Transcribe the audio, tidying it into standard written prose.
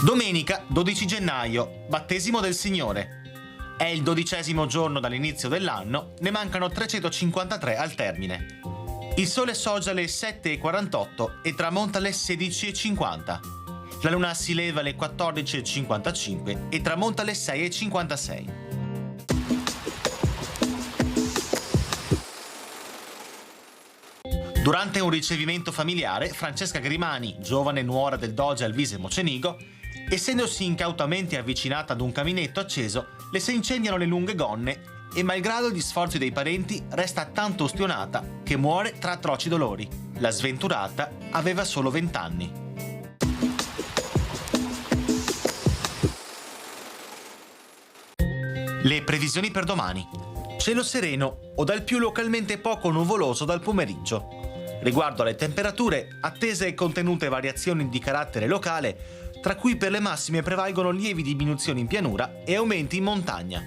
Domenica 12 gennaio, battesimo del Signore. È il 12° giorno dall'inizio dell'anno, ne mancano 353 al termine. Il sole sorge alle 7:48 e tramonta alle 16:50. La luna si leva alle 14:55 e tramonta alle 6:56. Durante un ricevimento familiare, Francesca Grimani, giovane nuora del doge Alvise Mocenigo, essendosi incautamente avvicinata ad un caminetto acceso, le si incendiano le lunghe gonne e, malgrado gli sforzi dei parenti, resta tanto ustionata che muore tra atroci dolori. La sventurata aveva solo 20 anni. Le previsioni per domani. Cielo sereno o dal più localmente poco nuvoloso dal pomeriggio. Riguardo alle temperature, attese e contenute variazioni di carattere locale, tra cui per le massime prevalgono lievi diminuzioni in pianura e aumenti in montagna.